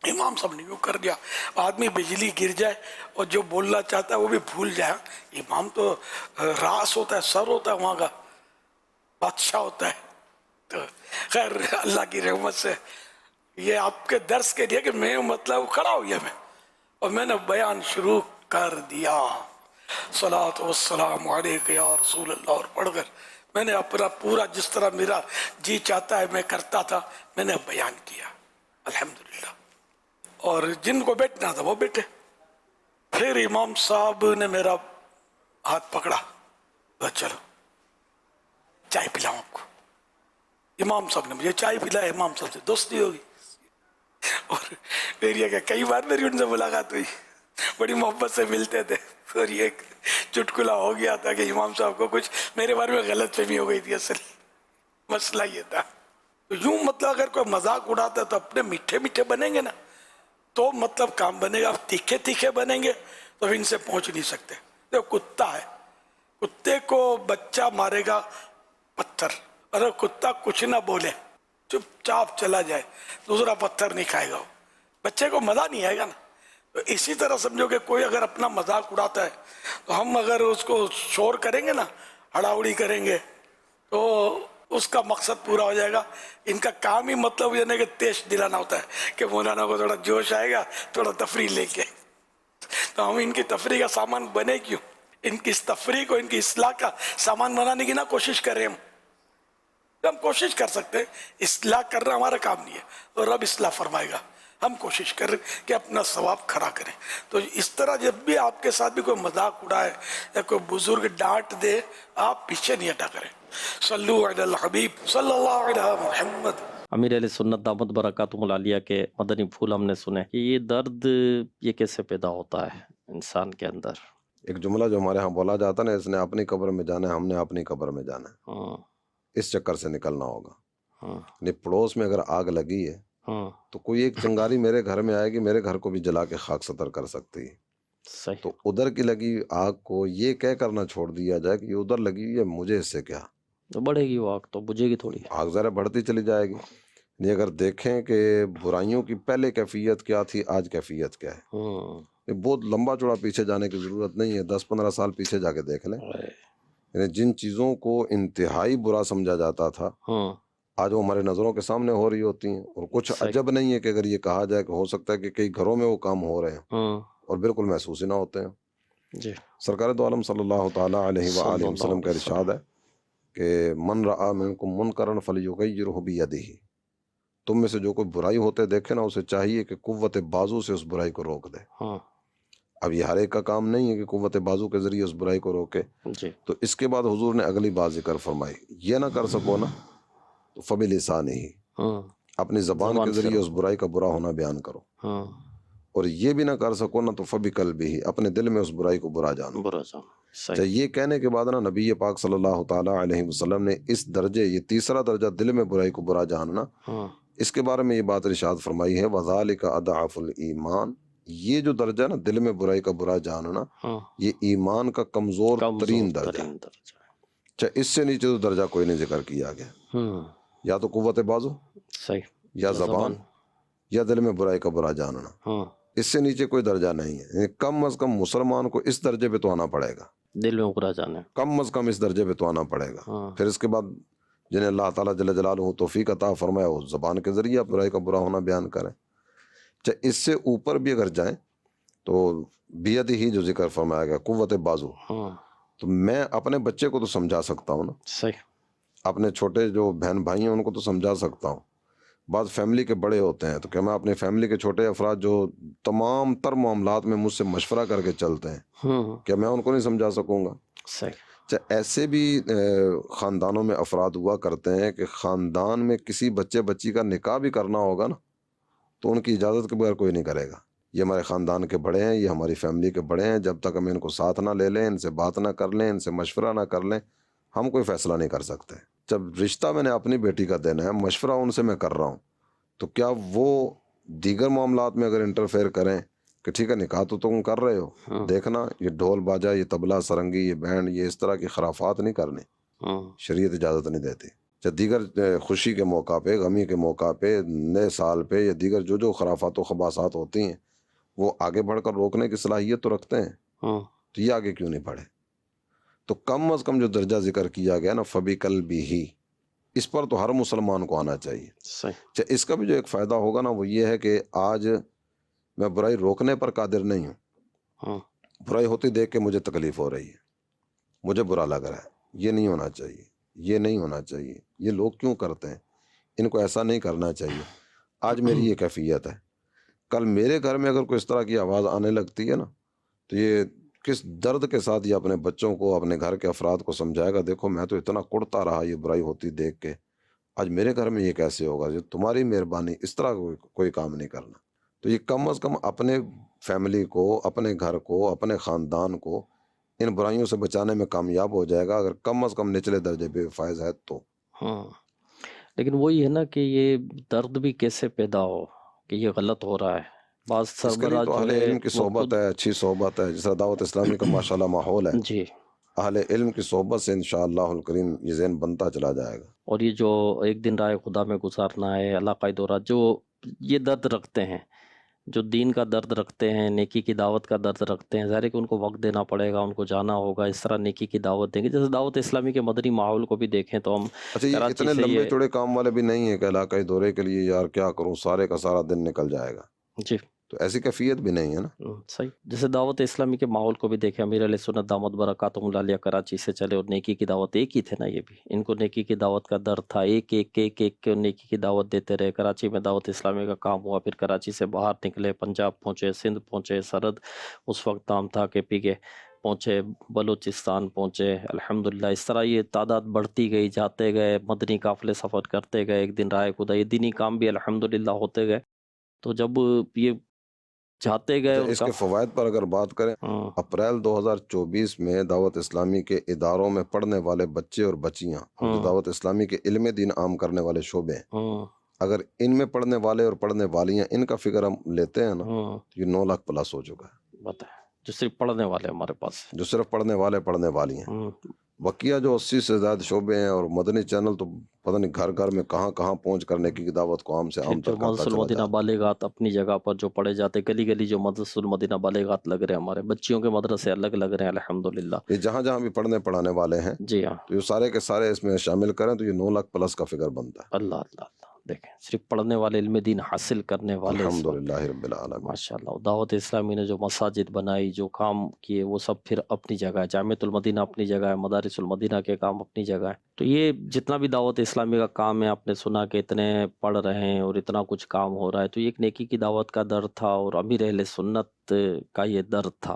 امام صاحب نے یوں کر دیا، آدمی بجلی گر جائے اور جو بولنا چاہتا ہے وہ بھی بھول جائے. امام تو راس ہوتا ہے، سر ہوتا ہے، وہاں کا بادشاہ ہوتا ہے. تو خیر اللہ کی رحمت سے یہ آپ کے درس کے لیے کہ میں مطلب کھڑا ہو گیا میں، اور میں نے بیان شروع کر دیا، صلاۃ والسلام علیک یا رسول اللہ، اور پڑھ کر میں نے اپنا پورا جس طرح میرا جی چاہتا ہے میں کرتا تھا، میں نے بیان کیا الحمدللہ. اور جن کو بیٹھنا تھا وہ بیٹھے. پھر امام صاحب نے میرا ہاتھ پکڑا، چلو چائے پلاؤں آپ کو. امام صاحب نے مجھے چائے پلایا، امام صاحب سے دوستی ہوگی. اور میری کہ کئی بار میری ان سے ملاقات ہوئی، بڑی محبت سے ملتے تھے. اور یہ ایک چٹکلا ہو گیا تھا کہ امام صاحب کو کچھ میرے بارے میں غلط فہمی ہو گئی تھی. اصل مسئلہ یہ تھا. تو یوں مطلب اگر کوئی مذاق اڑاتا ہے تو اپنے میٹھے میٹھے بنیں گے نا تو مطلب کام بنے گا. تیکھے تیکھے بنیں گے تو ان سے پہنچ نہیں سکتے. دیکھو کتا ہے، کتے کو بچہ مارے گا پتھر، اگر کتا کچھ نہ بولے چپ چاپ چلا جائے دوسرا پتھر نہیں کھائے گا، بچے کو مزہ نہیں آئے گا نا. تو اسی طرح سمجھو کہ کوئی اگر اپنا مذاق اڑاتا ہے تو ہم اگر اس کو شور کریں گے نا، ہڑاوڑی کریں گے تو اس کا مقصد پورا ہو جائے گا. ان کا کام ہی مطلب یہ نہیں کہ تیش دلانا ہوتا ہے کہ مولانا کو تھوڑا جوش آئے گا، تھوڑا تفریح لے کے. تو ہم ان کی تفریح کا سامان بنے کیوں؟ ان کی اس تفریح کو، ان کی اصلاح کا سامان بنانے کی نہ کوشش کریں. ہم کوشش کر سکتے ہیں، اصلاح کرنا ہمارا کام نہیں ہے، اور رب اصلاح فرمائے گا. ہم کوشش کریں کہ اپنا ثواب کھڑا کریں. تو اس طرح جب بھی آپ کے ساتھ بھی کوئی مذاق اڑائے یا کوئی بزرگ ڈانٹ دے، آپ پیچھے نہیں ہٹا کریں. صلو علی الحبیب صلی اللہ علیہ محمد. امیر علیہ سنت دامت برکاتہم العالیہ کے مدنی پھول ہم نے سنے کہ یہ درد یہ کیسے پیدا ہوتا ہے انسان کے اندر. ایک جملہ جو ہمارے ہاں بولا جاتا ہے نا، اس نے اپنی قبر میں جانا ہے، ہم نے اپنی قبر میں جانا ہے. ہاں اس چکر سے نکلنا ہوگا. ہاں یعنی پڑوس میں اگر آگ لگی ہے ہاں تو کوئی ایک چنگاری میرے گھر میں آئے گی، میرے گھر کو بھی جلا کے خاک ستر کر سکتی ہے. صحیح. تو ادھر کی لگی آگ کو یہ کہہ کرنا چھوڑ دیا جائے کہ یہ ادھر لگی ہے، مجھے اس سے کیا. تو بڑھے گی وہ آگ تو بجھے گی تھوڑی. آگ ذرا بڑھتی چلی جائے گی. یعنی اگر دیکھیں کہ برائیوں کی پہلے کیفیت کیا تھی، آج کیفیت کیا ہے. ہاں بہت لمبا چوڑا پیچھے جانے کی ضرورت نہیں ہے، 10-15 سال پیچھے جا کے دیکھ لیں. یعنی جن چیزوں کو انتہائی برا سمجھا جاتا تھا ہاں آج وہ ہمارے نظروں کے سامنے ہو رہی ہوتی ہیں. اور کچھ صحیح. عجب نہیں ہے کہ اگر یہ کہا جائے کہ ہو سکتا ہے کہ کئی گھروں میں وہ کام ہو رہے ہیں ہاں اور بالکل محسوس ہی نہ ہوتے ہیں. جی سرکار دو عالم صلی اللہ تعالیٰ علیہ صلی وآلہ اللہ وسلم کا علیہ وسلم. ارشاد ہے کہ من رعا منکم منکرا فلیغیرہ بیدہ. تم میں سے جو کوئی برائی ہوتے دیکھے نا، اسے چاہیے کہ قوت بازو سے اس برائی کو روک دے. ہاں اب یہ ہر ایک کا کام نہیں ہے کہ قوت بازو کے ذریعے اس برائی کو روکے. جی تو اس کے بعد حضور نے اگلی بات ذکر فرمائی، یہ نہ کر سکو نا تو فبلسانہ، ہاں اپنی زبان کے سے ذریعے اس برائی کا برا ہونا بیان کرو. ہاں اور یہ بھی نہ کر سکو نا تو فبی قلبی، اپنے دل میں اس برائی کو برا جانو۔ برا جان اچھا، صحیح۔ یہ کہنے کے بعد نا نبی پاک صلی اللہ تعالیٰ علیہ وسلم نے اس درجے، یہ تیسرا درجہ دل میں برائی کو برا جاننا، ہاں اس کے بارے میں یہ بات ارشاد فرمائی ہے وَذَلِكَ أَضْعَفُ الْإِيمَانِ، یہ جو درجہ نا دل میں برائی کا برا جاننا، ہاں، یہ ایمان کا کمزور ترین درجہ ہے۔ ترین درجہ ہے۔ اچھا، اس سے نیچے تو درجہ کوئی نہیں ذکر کیا گیا، ہوں یا تو قوت بازو، صحیح، یا زبان، یا دل میں برائی کا برا جاننا، ہاں اس سے نیچے کوئی درجہ نہیں ہے۔ یعنی کم از کم مسلمان کو اس درجے پہ تو آنا پڑے گا، دل میں برا جانے۔ کم از کم اس درجے پہ تو آنا پڑے گا۔ ہاں پھر اس کے بعد جنہیں اللہ تعالیٰ جل جلالہ توفیق عطا فرمایا وہ زبان کے ذریعے برائی کا برا ہونا بیان کریں۔ چاہے اس سے اوپر بھی اگر جائیں تو بیعت ہی جو ذکر فرمایا گیا قوت بازو، ہاں تو میں اپنے بچے کو تو سمجھا سکتا ہوں نا، صحیح، اپنے چھوٹے جو بہن بھائی ہیں ان کو تو سمجھا سکتا ہوں۔ بعض فیملی کے بڑے ہوتے ہیں تو کہ میں اپنے فیملی کے چھوٹے افراد جو تمام تر معاملات میں مجھ سے مشورہ کر کے چلتے ہیں، ہوں کیا میں ان کو نہیں سمجھا سکوں گا؟ صحیح، اچھا، ایسے بھی خاندانوں میں افراد ہوا کرتے ہیں کہ خاندان میں کسی بچے بچی کا نکاح بھی کرنا ہوگا نا تو ان کی اجازت کے بغیر کوئی نہیں کرے گا۔ یہ ہمارے خاندان کے بڑے ہیں، یہ ہماری فیملی کے بڑے ہیں، جب تک ہم ان کو ساتھ نہ لے لیں، ان سے بات نہ کر لیں، ان سے مشورہ نہ کر لیں، ہم کوئی فیصلہ نہیں کر سکتے۔ جب رشتہ میں نے اپنی بیٹی کا دینا ہے، مشورہ ان سے میں کر رہا ہوں، تو کیا وہ دیگر معاملات میں اگر انٹرفیئر کریں کہ ٹھیک ہے نکاح تو تم کر رہے ہو، دیکھنا یہ ڈھول باجا، یہ طبلہ سرنگی، یہ بینڈ، یہ اس طرح کی خرافات نہیں کرنی، ہاں شریعت اجازت نہیں دیتی۔ دیگر خوشی کے موقع پہ، غمی کے موقع پہ، نئے سال پہ، یا دیگر جو خرافات و خباثات ہوتی ہیں وہ آگے بڑھ کر روکنے کی صلاحیت تو رکھتے ہیں، ہاں تو یہ آگے کیوں نہیں بڑھے؟ تو کم از کم جو درجہ ذکر کیا گیا نا فبی قلبی ہی، اس پر تو ہر مسلمان کو آنا چاہیے۔ صحیح، اس کا بھی جو ایک فائدہ ہوگا نا وہ یہ ہے کہ آج میں برائی روکنے پر قادر نہیں ہوں، ہاں برائی ہوتی دیکھ کے مجھے تکلیف ہو رہی ہے، مجھے برا لگ رہا ہے، یہ نہیں ہونا چاہیے، یہ نہیں ہونا چاہیے، یہ لوگ کیوں کرتے ہیں، ان کو ایسا نہیں کرنا چاہیے۔ آج میری یہ کیفیت ہے، کل میرے گھر میں اگر کوئی اس طرح کی آواز آنے لگتی ہے نا تو یہ کس درد کے ساتھ یہ اپنے بچوں کو، اپنے گھر کے افراد کو سمجھائے گا، دیکھو میں تو اتنا کڑتا رہا یہ برائی ہوتی دیکھ کے، آج میرے گھر میں یہ کیسے ہوگا، یہ تمہاری مہربانی، اس طرح کوئی کام نہیں کرنا۔ تو یہ کم از کم اپنے فیملی کو، اپنے گھر کو، اپنے خاندان کو ان برائیوں سے بچانے میں کامیاب ہو جائے گا اگر کم از کم نچلے درجے پہ فائز ہے تو۔ ہاں لیکن وہی ہے نا کہ یہ درد بھی کیسے پیدا ہو کہ یہ غلط ہو رہا ہے۔ بعض اس کے لیے سربراہ تو جو اہل ہے علم کی وہ صحبت خود، ہے، اچھی صحبت ہے، جس طرح دعوت اسلامی کا ماشاءاللہ ماحول ہے، جی، اہل علم کی صحبت سے انشاءاللہ الکریم یہ ذہن بنتا چلا جائے گا۔ اور یہ جو ایک دن رائے خدا میں گزارنا ہے، علاقائی دورہ، جو یہ درد رکھتے ہیں، جو دین کا درد رکھتے ہیں، نیکی کی دعوت کا درد رکھتے ہیں، ظاہر ہے کہ ان کو وقت دینا پڑے گا، ان کو جانا ہوگا، اس طرح نیکی کی دعوت دیں گے۔ جیسے دعوت اسلامی کے مدنی ماحول کو بھی دیکھیں تو ہم اچھا، یہ کراچی اتنے سے لمبے یہ، چوڑے کام والے بھی نہیں ہیں کہ علاقائی دورے کے لیے یار کیا کروں، سارے کا سارا دن نکل جائے گا، جی تو ایسی کیفیت بھی نہیں ہے نا۔ صحیح، جیسے دعوت اسلامی کے ماحول کو بھی دیکھیں، امیر علیہ سنت دامت برکاتہم العالیہ کراچی سے چلے اور نیکی کی دعوت ایک ہی تھے نا، یہ بھی ان کو نیکی کی دعوت کا درد تھا، ایک ایک ایک ایک کے نیکی کی دعوت دیتے رہے۔ کراچی میں دعوت اسلامی کا کام ہوا، پھر کراچی سے باہر نکلے، پنجاب پہنچے، سندھ پہنچے، سرحد اس وقت نام تھا کہ پی کے پہنچے، بلوچستان پہنچے، الحمدللہ اس طرح یہ تعداد بڑھتی گئی، جاتے گئے، مدنی قافلے سفر کرتے گئے، ایک دن رائے خدا، یہ دینی کام بھی الحمدللہ ہوتے گئے۔ تو جب یہ جاتے گئے اچھا، اور اس کے فوائد پر اگر بات کریں، ہاں اپریل 2024 میں دعوت اسلامی کے اداروں میں پڑھنے والے بچے اور بچیاں، جو دعوت اسلامی کے علم دین عام کرنے والے شعبے ہیں، ہاں اگر ان میں پڑھنے والے اور پڑھنے والیاں ان کا فگر ہم لیتے ہیں نا ہاں تو یہ 9 لاکھ پلس ہو چکا ہے، بتائیں، جو صرف پڑھنے والے ہمارے پاس جو صرف پڑھنے والے پڑھنے والی ہیں۔ ہاں بقیہ جو 80 سے زائد شعبے ہیں اور مدنی چینل تو پتہ نہیں گھر گھر میں کہاں کہاں پہنچ کرنے کی دعوت کو عام سے پھر عام جو تر کرتا مدرسہ چلا المدینہ جا رہا بالغات اپنی جگہ پر جو پڑھے جاتے، گلی گلی جو مدرسہ المدینہ بالغات لگ رہے ہیں، ہمارے بچیوں کے مدرسے الگ لگ رہے ہیں الحمدللہ۔ ہے۔ یہ جہاں جہاں بھی پڑھنے پڑھانے والے ہیں جی ہاں، تو یہ سارے کے سارے اس میں شامل کریں تو یہ 9 لاکھ پلس کا فگر بنتا ہے۔ اللہ اللہ اللہ، دیکھیں صرف پڑھنے والے، علم دین حاصل کرنے والے اس وقت، الحمدللہ رب العالمین۔ ماشاءاللہ۔ دعوت اسلامی نے جو مساجد بنائی، جو کام کیے، وہ سب پھر اپنی جگہ ہے، جامعۃ المدینہ اپنی جگہ ہے، مدارس المدینہ کے کام اپنی جگہ ہے۔ تو یہ جتنا بھی دعوت اسلامی کا کام ہے، آپ نے سنا کہ اتنے پڑھ رہے ہیں اور اتنا کچھ کام ہو رہا ہے، تو یہ ایک نیکی کی دعوت کا درد تھا اور امیر اہل سنت کا یہ درد تھا۔